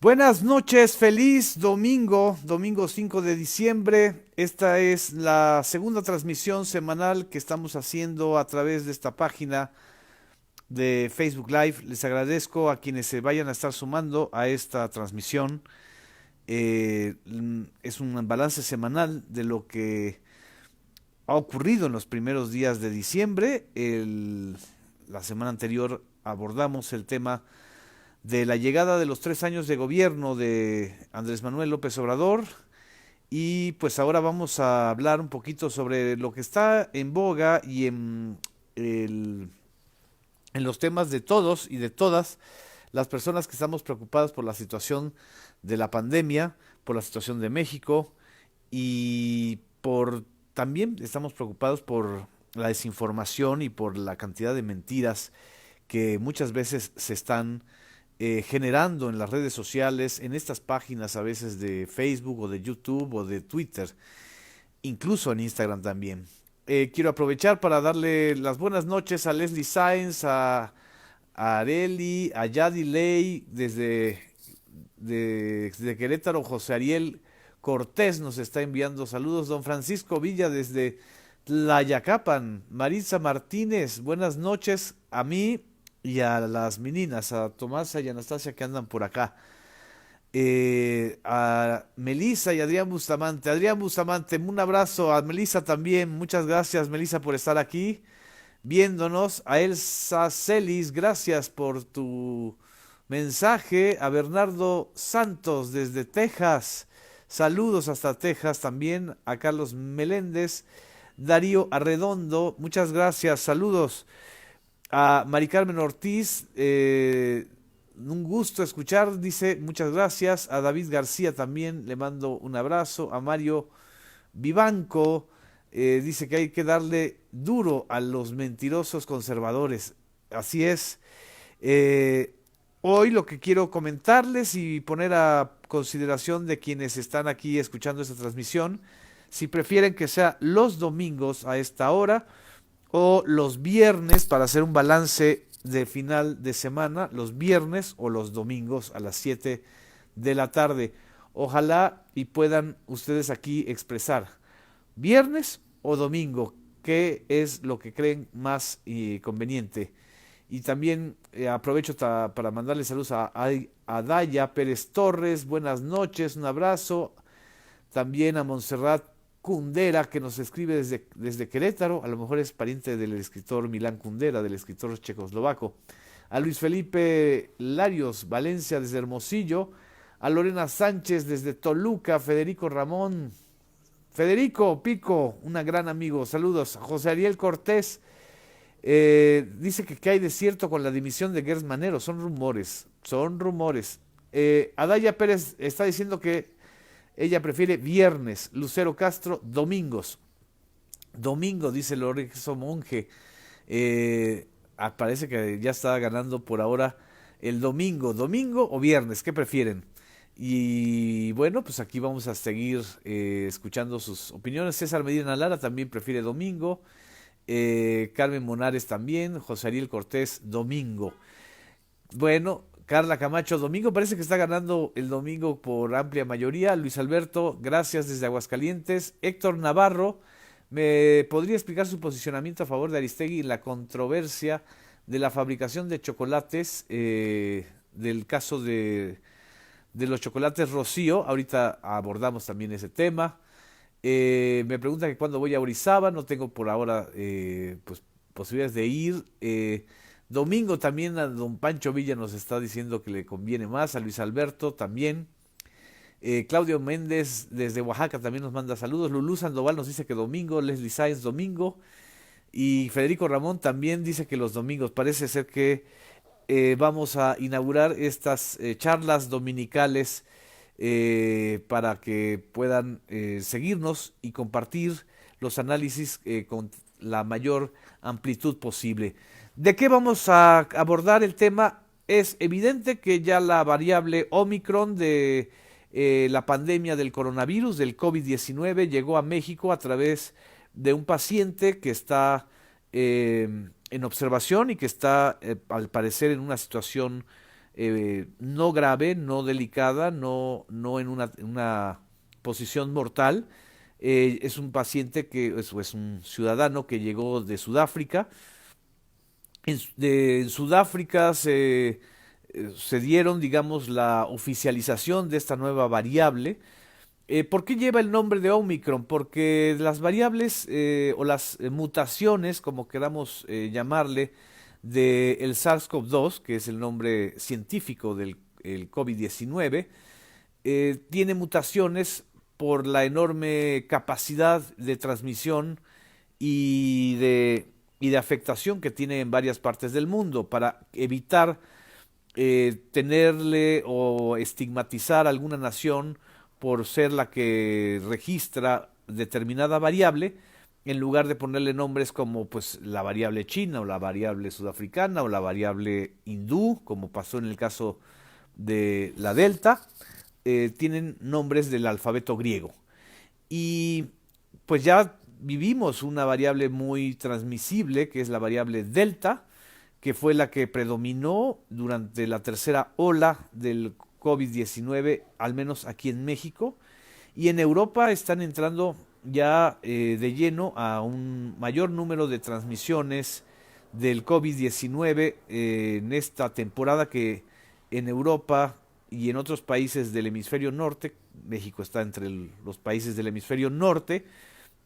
Buenas noches, feliz domingo, domingo 5 de diciembre. Esta es la segunda transmisión semanal que estamos haciendo a través de esta página de Facebook Live. Les agradezco a quienes se vayan a estar sumando a esta transmisión. Es un balance semanal de lo que ha ocurrido en los primeros días de diciembre. La semana anterior abordamos el tema de la llegada de los 3 años de gobierno de Andrés Manuel López Obrador y pues ahora vamos a hablar un poquito sobre lo que está en boga y el- en los temas de todos y de todas las personas que estamos preocupadas por la situación de la pandemia, por la situación de México y por también estamos preocupados por la desinformación y por la cantidad de mentiras que muchas veces se están generando en las redes sociales, en estas páginas a veces de Facebook o de YouTube o de Twitter, incluso en Instagram también. Quiero aprovechar para darle las buenas noches a Leslie Sáenz, a Areli, a Yadi Ley, desde Querétaro. José Ariel Cortés nos está enviando saludos. Don Francisco Villa desde Tlayacapan. Marisa Martínez, buenas noches a mí y a las meninas, a Tomasa y Anastasia que andan por acá. A Melisa y Adrián Bustamante. Adrián Bustamante, un abrazo. A Melisa también. Muchas gracias, Melisa, por estar aquí viéndonos. A Elsa Celis, gracias por tu mensaje. A Bernardo Santos desde Texas. Saludos hasta Texas también. A Carlos Meléndez. Darío Arredondo, muchas gracias. Saludos. A Mari Carmen Ortiz, un gusto escuchar, dice, muchas gracias. A David García también le mando un abrazo. A Mario Vivanco, dice que hay que darle duro a los mentirosos conservadores. Así es. Eh, Hoy lo que quiero comentarles y poner a consideración de quienes están aquí escuchando esta transmisión, si prefieren que sea los domingos a esta hora o los viernes para hacer un balance de final de semana, los viernes o los domingos a las 7 de la tarde. Ojalá y puedan ustedes aquí expresar viernes o domingo, qué es lo que creen más conveniente. Y también aprovecho para mandarle saludos a Daya Pérez Torres, buenas noches, un abrazo. También a Montserrat Kundera, que nos escribe desde Querétaro, a lo mejor es pariente del escritor Milán Kundera, del escritor checoslovaco. A Luis Felipe Larios Valencia desde Hermosillo, a Lorena Sánchez desde Toluca, Federico Ramón, Federico Pico, un gran amigo, saludos. A José Ariel Cortés, dice que hay desierto con la dimisión de Gers Manero, son rumores, son rumores. Adaya Pérez está diciendo que ella prefiere viernes. Lucero Castro, domingos. Domingo, dice Lorenzo Monge. Parece que ya está ganando por ahora el domingo. ¿Domingo o viernes? ¿Qué prefieren? Y bueno, pues aquí vamos a seguir escuchando sus opiniones. César Medina Lara también prefiere domingo. Carmen Monares también. José Ariel Cortés, domingo. Bueno, Carla Camacho, domingo parece que está ganando el domingo por amplia mayoría. Luis Alberto, gracias desde Aguascalientes. Héctor Navarro, ¿me podría explicar su posicionamiento a favor de Aristegui en la controversia de la fabricación de chocolates, del caso de los chocolates Rocío? Ahorita abordamos también ese tema. Me pregunta que cuándo voy a Orizaba, no tengo por ahora pues, posibilidades de ir. Domingo también a don Pancho Villa nos está diciendo que le conviene más, a Luis Alberto también. Claudio Méndez desde Oaxaca también nos manda saludos. Lulú Sandoval nos dice que domingo, Leslie Sáenz domingo. Y Federico Ramón también dice que los domingos. Parece ser que vamos a inaugurar estas charlas dominicales para que puedan seguirnos y compartir los análisis con la mayor amplitud posible. ¿De qué vamos a abordar el tema? Es evidente que ya la variable Omicron de la pandemia del coronavirus, del COVID-19, llegó a México a través de un paciente que está en observación y que está, al parecer, en una situación no grave, no delicada, no en una posición mortal. Es un paciente es un ciudadano que llegó de Sudáfrica. En Sudáfrica se dieron, digamos, la oficialización de esta nueva variable. ¿Por qué lleva el nombre de Omicron? Porque las variables o las mutaciones, como queramos llamarle, del SARS-CoV-2, que es el nombre científico del el COVID-19, tiene mutaciones por la enorme capacidad de transmisión y de afectación que tiene en varias partes del mundo. Para evitar tenerle o estigmatizar a alguna nación por ser la que registra determinada variable, en lugar de ponerle nombres como pues la variable china o la variable sudafricana o la variable hindú, como pasó en el caso de la delta, tienen nombres del alfabeto griego. Y pues ya vivimos una variable muy transmisible, que es la variable delta, que fue la que predominó durante la tercera ola del COVID-19, al menos aquí en México. Y en Europa están entrando ya de lleno a un mayor número de transmisiones del COVID-19 en esta temporada, que en Europa y en otros países del hemisferio norte, México está entre los países del hemisferio norte,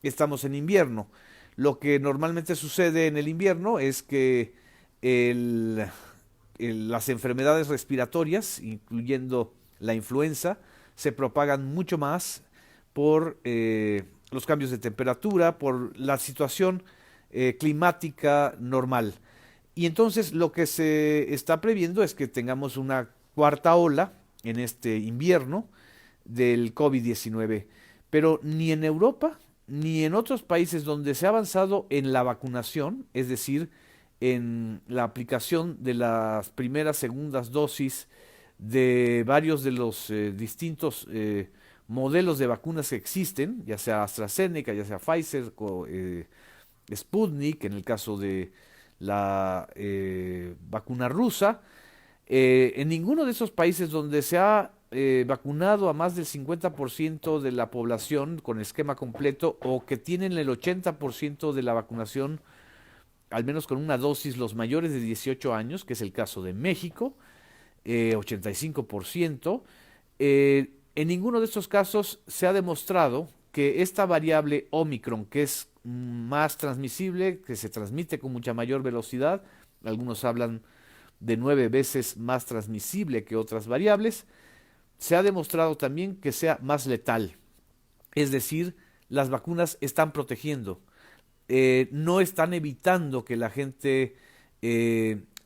estamos en invierno. Lo que normalmente sucede en el invierno es que el, las enfermedades respiratorias, incluyendo la influenza, se propagan mucho más por los cambios de temperatura, por la situación climática normal. Y entonces lo que se está previendo es que tengamos una cuarta ola en este invierno del COVID-19. Pero ni en Europa ni en otros países donde se ha avanzado en la vacunación, es decir, en la aplicación de las primeras, segundas dosis de varios de los distintos modelos de vacunas que existen, ya sea AstraZeneca, ya sea Pfizer, Sputnik, en el caso de la vacuna rusa. En ninguno de esos países donde se ha vacunado a más del 50% de la población con esquema completo, o que tienen el 80% de la vacunación, al menos con una dosis, los mayores de 18 años, que es el caso de México, 85%. En ninguno de estos casos se ha demostrado que esta variable Omicron, que es más transmisible, que se transmite con mucha mayor velocidad, algunos hablan de 9 veces más transmisible que otras variables, se ha demostrado también que sea más letal. Es decir, las vacunas están protegiendo, no están evitando que la gente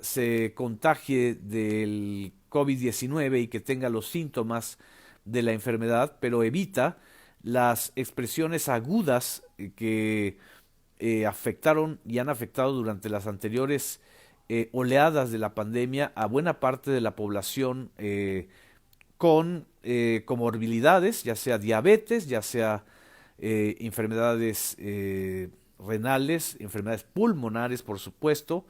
se contagie del COVID-19 y que tenga los síntomas de la enfermedad, pero evita las expresiones agudas que afectaron y han afectado durante las anteriores oleadas de la pandemia a buena parte de la población con comorbilidades, ya sea diabetes, ya sea enfermedades renales, enfermedades pulmonares, por supuesto,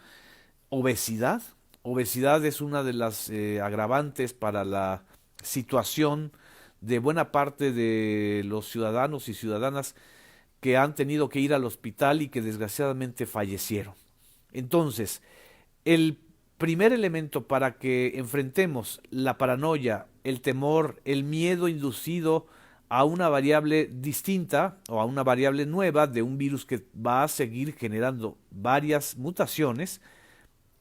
obesidad. Obesidad es una de las agravantes para la situación de buena parte de los ciudadanos y ciudadanas que han tenido que ir al hospital y que desgraciadamente fallecieron. Entonces, el primer elemento para que enfrentemos la paranoia, el temor, el miedo inducido a una variable distinta o a una variable nueva de un virus que va a seguir generando varias mutaciones,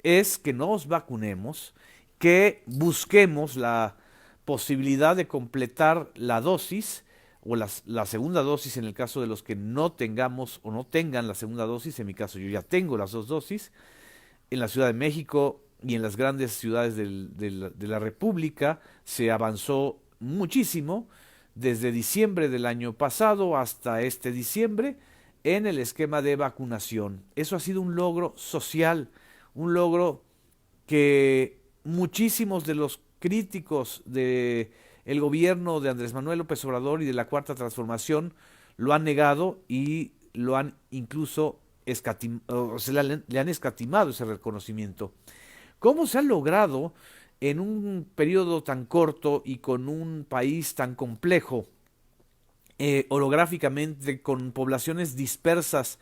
es que nos vacunemos, que busquemos la posibilidad de completar la dosis o la segunda dosis en el caso de los que no tengamos o no tengan la segunda dosis. En mi caso yo ya tengo las dos dosis. En la Ciudad de México y en las grandes ciudades de la República se avanzó muchísimo desde diciembre del año pasado hasta este diciembre en el esquema de vacunación. Eso ha sido un logro social, un logro que muchísimos de los críticos del gobierno de Andrés Manuel López Obrador y de la Cuarta Transformación lo han negado y lo han incluso le han escatimado ese reconocimiento. ¿Cómo se ha logrado en un periodo tan corto y con un país tan complejo, orográficamente, con poblaciones dispersas,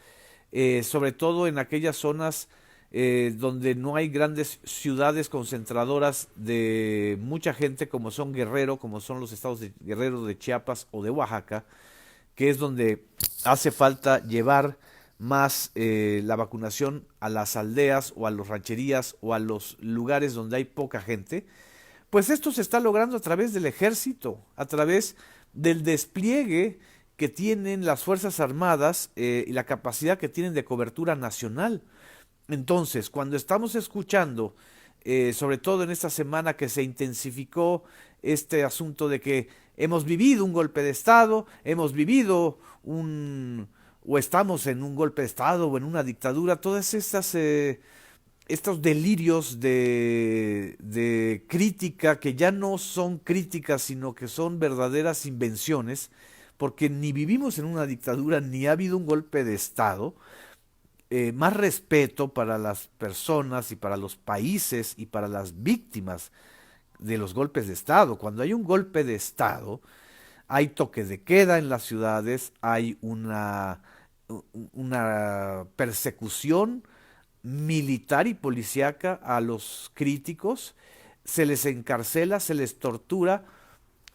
sobre todo en aquellas zonas donde no hay grandes ciudades concentradoras de mucha gente, como son Guerrero, como son los estados de Guerrero, de Chiapas o de Oaxaca, que es donde hace falta llevar más la vacunación a las aldeas o a las rancherías o a los lugares donde hay poca gente. Pues esto se está logrando a través del ejército, a través del despliegue que tienen las Fuerzas Armadas y la capacidad que tienen de cobertura nacional. Entonces, cuando estamos escuchando, sobre todo en esta semana que se intensificó este asunto de que hemos vivido un golpe de Estado, hemos vivido o estamos en un golpe de Estado o en una dictadura, todas estas estos delirios de crítica que ya no son críticas, sino que son verdaderas invenciones, porque ni vivimos en una dictadura ni ha habido un golpe de Estado. Más respeto para las personas y para los países y para las víctimas de los golpes de Estado. Cuando hay un golpe de Estado, hay toque de queda en las ciudades, hay una persecución militar y policíaca a los críticos, se les encarcela, se les tortura,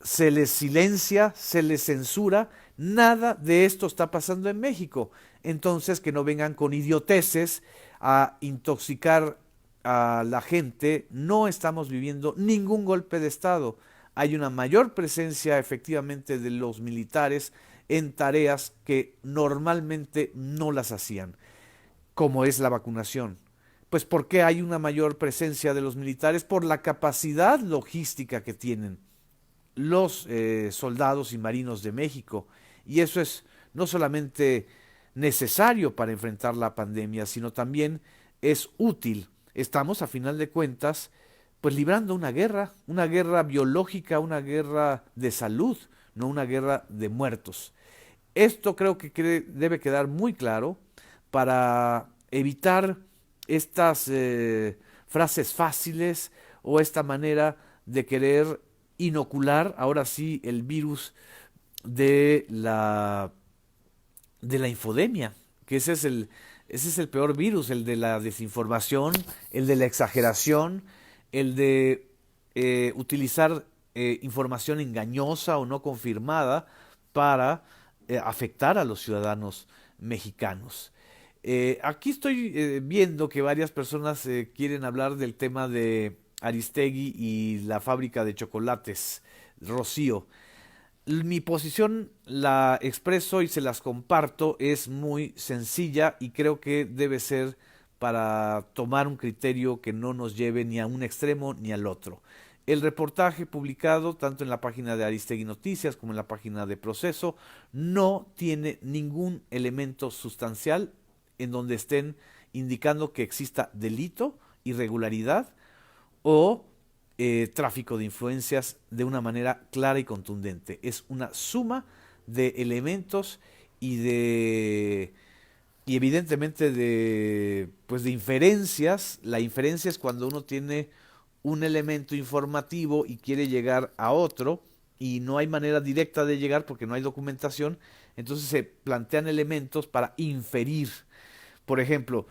se les silencia, se les censura. Nada de esto está pasando en México. Entonces, que no vengan con idioteces a intoxicar a la gente. No estamos viviendo ningún golpe de Estado. Hay una mayor presencia efectivamente de los militares en tareas que normalmente no las hacían, como es la vacunación. Pues ¿por qué hay una mayor presencia de los militares? Por la capacidad logística que tienen los soldados y marinos de México. Y eso es no solamente necesario para enfrentar la pandemia, sino también es útil. Estamos, a final de cuentas, pues librando una guerra biológica, una guerra de salud, no una guerra de muertos. Esto creo que debe quedar muy claro para evitar estas frases fáciles o esta manera de querer inocular ahora sí el virus de la infodemia, que ese es el peor virus, el de la desinformación, el de la exageración, el de utilizar información engañosa o no confirmada para afectar a los ciudadanos mexicanos. Aquí estoy viendo que varias personas quieren hablar del tema de Aristegui y la fábrica de chocolates Rocío. Mi posición la expreso y se las comparto, es muy sencilla y creo que debe ser para tomar un criterio que no nos lleve ni a un extremo ni al otro. El reportaje publicado tanto en la página de Aristegui Noticias como en la página de Proceso no tiene ningún elemento sustancial en donde estén indicando que exista delito, irregularidad o tráfico de influencias de una manera clara y contundente. Es una suma de elementos y evidentemente de inferencias. La inferencia es cuando uno tiene un elemento informativo y quiere llegar a otro y no hay manera directa de llegar porque no hay documentación, entonces se plantean elementos para inferir. Por ejemplo,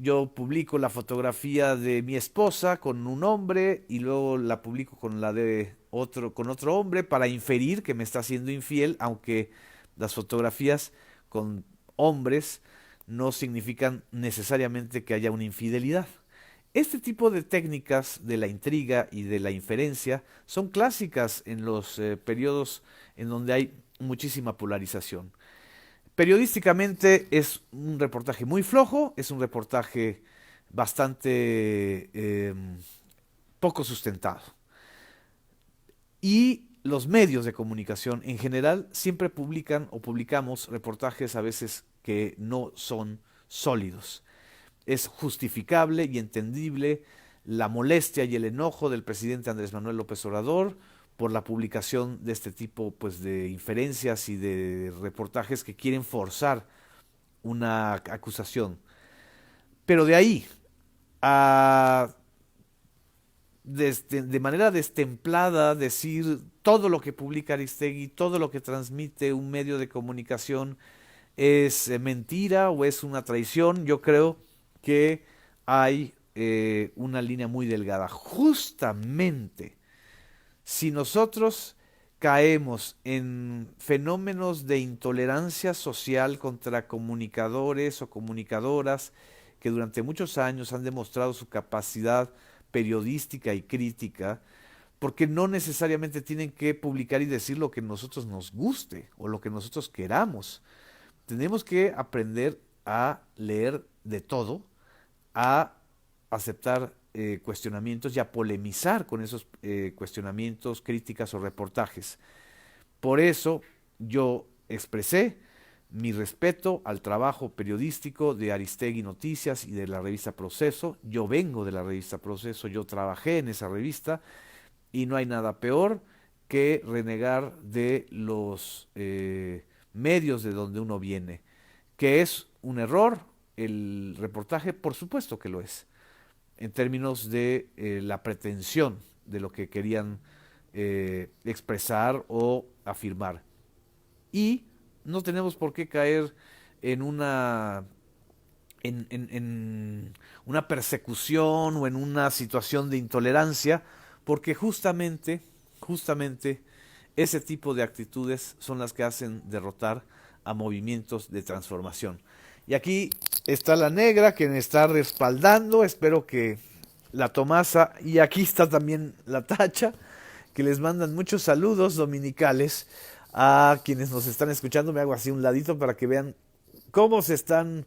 yo publico la fotografía de mi esposa con un hombre y luego la publico con la de con otro hombre para inferir que me está siendo infiel, aunque las fotografías con hombres no significan necesariamente que haya una infidelidad. Este tipo de técnicas de la intriga y de la inferencia son clásicas en los periodos en donde hay muchísima polarización. Periodísticamente es un reportaje muy flojo, es un reportaje bastante poco sustentado. Y los medios de comunicación en general siempre publican o publicamos reportajes a veces que no son sólidos. Es justificable y entendible la molestia y el enojo del presidente Andrés Manuel López Obrador por la publicación de este tipo pues, de inferencias y de reportajes que quieren forzar una acusación. Pero de ahí a de manera destemplada decir todo lo que publica Aristegui, todo lo que transmite un medio de comunicación es mentira o es una traición. Yo creo que hay una línea muy delgada. Justamente si nosotros caemos en fenómenos de intolerancia social contra comunicadores o comunicadoras que durante muchos años han demostrado su capacidad periodística y crítica, porque no necesariamente tienen que publicar y decir lo que a nosotros nos guste o lo que nosotros queramos. Tenemos que aprender a leer de todo, a aceptar cuestionamientos y a polemizar con esos cuestionamientos, críticas o reportajes. Por eso yo expresé mi respeto al trabajo periodístico de Aristegui Noticias y de la revista Proceso. Yo vengo de la revista Proceso, yo trabajé en esa revista y no hay nada peor que renegar de los medios de donde uno viene. ¿Que es un error el reportaje? Por supuesto que lo es, en términos de la pretensión de lo que querían expresar o afirmar. Y no tenemos por qué caer en en una persecución o en una situación de intolerancia, porque justamente ese tipo de actitudes son las que hacen derrotar a movimientos de transformación. Y aquí está la negra que me está respaldando, espero que la Tomasa, y aquí está también la Tacha, que les mandan muchos saludos dominicales a quienes nos están escuchando. Me hago así un ladito para que vean cómo se están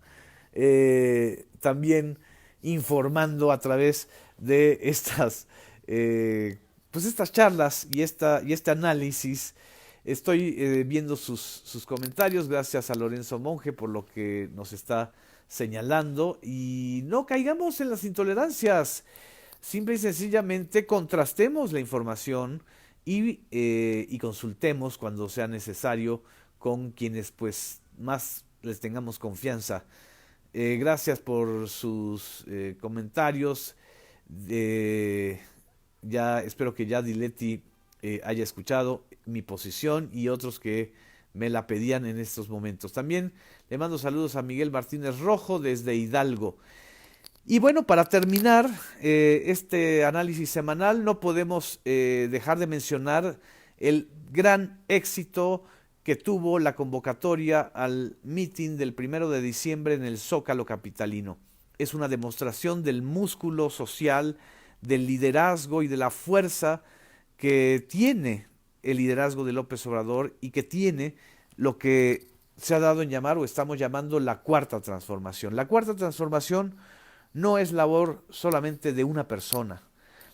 también informando a través de pues estas charlas y este análisis. Estoy viendo sus comentarios, gracias a Lorenzo Monge por lo que nos está señalando, y no caigamos en las intolerancias, simple y sencillamente contrastemos la información y consultemos cuando sea necesario con quienes pues más les tengamos confianza. Gracias por sus comentarios. Ya espero que ya Diletti haya escuchado mi posición y otros que me la pedían en estos momentos. También le mando saludos a Miguel Martínez Rojo desde Hidalgo. Y bueno, para terminar este análisis semanal, no podemos dejar de mencionar el gran éxito que tuvo la convocatoria al meeting del 1 de diciembre en el Zócalo capitalino. Es una demostración del músculo social, del liderazgo y de la fuerza que tiene el liderazgo de López Obrador y que tiene lo que se ha dado en llamar o estamos llamando la cuarta transformación. La cuarta transformación no es labor solamente de una persona.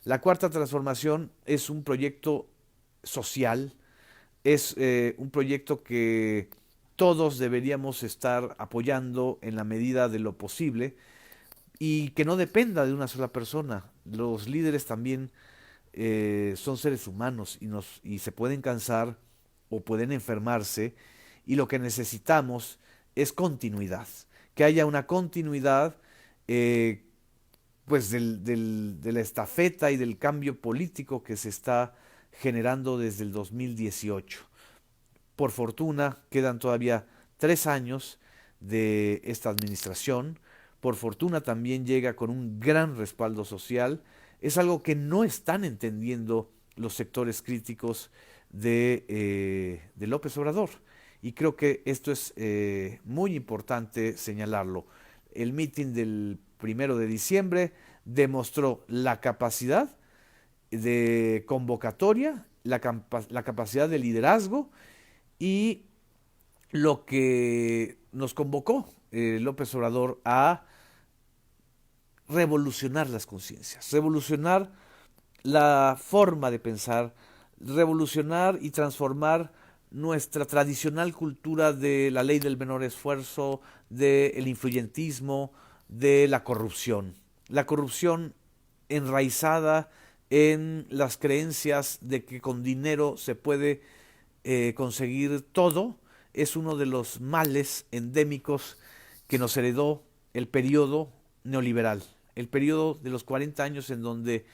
La cuarta transformación es un proyecto social, es un proyecto que todos deberíamos estar apoyando en la medida de lo posible y que no dependa de una sola persona. Los líderes también son seres humanos y se pueden cansar o pueden enfermarse, y lo que necesitamos es continuidad, que haya una continuidad pues de la estafeta y del cambio político que se está generando desde el 2018. Por fortuna quedan todavía 3 años de esta administración. Por fortuna también llega con un gran respaldo social. Es algo que no están entendiendo los sectores críticos de López Obrador. Y creo que esto es muy importante señalarlo. El mitin del 1 de diciembre demostró la capacidad de convocatoria, la capacidad de liderazgo y lo que nos convocó López Obrador a revolucionar las conciencias, revolucionar la forma de pensar, revolucionar y transformar nuestra tradicional cultura de la ley del menor esfuerzo, del influyentismo, de la corrupción. La corrupción enraizada en las creencias de que con dinero se puede conseguir todo, es uno de los males endémicos que nos heredó el periodo neoliberal, el periodo de los 40 años en donde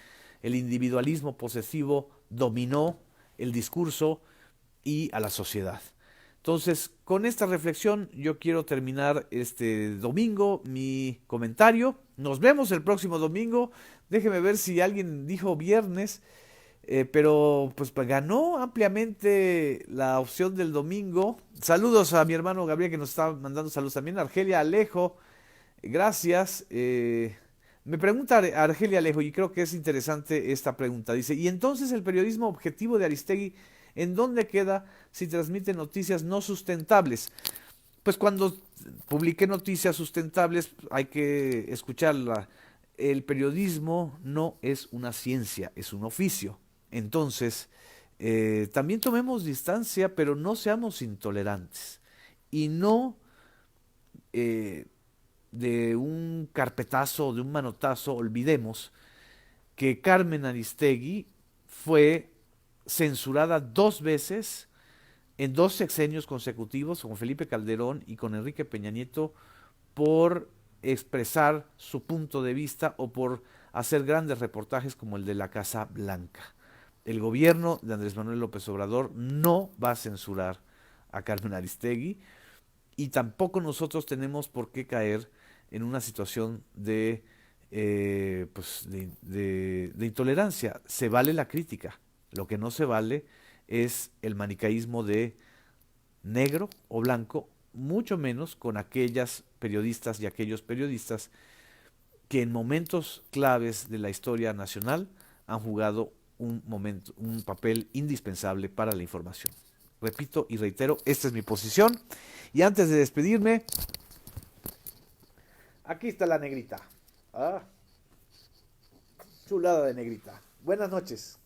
el individualismo posesivo dominó el discurso y a la sociedad. Entonces, con esta reflexión yo quiero terminar este domingo mi comentario. Nos vemos el próximo domingo. Déjeme ver si alguien dijo viernes, pero pues ganó ampliamente la opción del domingo. Saludos a mi hermano Gabriel que nos está mandando saludos también. Argelia Alejo, gracias. Me pregunta Argelia Alejo y creo que es interesante esta pregunta. Dice, ¿y entonces el periodismo objetivo de Aristegui en dónde queda si transmite noticias no sustentables? Pues cuando publique noticias sustentables hay que escucharla. El periodismo no es una ciencia, es un oficio. Entonces, también tomemos distancia, pero no seamos intolerantes. Y no eh, de un carpetazo, de un manotazo, olvidemos que Carmen Aristegui fue censurada 2 veces en 2 sexenios consecutivos con Felipe Calderón y con Enrique Peña Nieto por expresar su punto de vista o por hacer grandes reportajes como el de la Casa Blanca. El gobierno de Andrés Manuel López Obrador no va a censurar a Carmen Aristegui y tampoco nosotros tenemos por qué caer en una situación de intolerancia. Se vale la crítica, lo que no se vale es el manicaísmo de negro o blanco, mucho menos con aquellas periodistas y aquellos periodistas que en momentos claves de la historia nacional han jugado un papel indispensable para la información. Repito y reitero, esta es mi posición. Y antes de despedirme, aquí está la negrita. Ah, chulada de negrita. Buenas noches.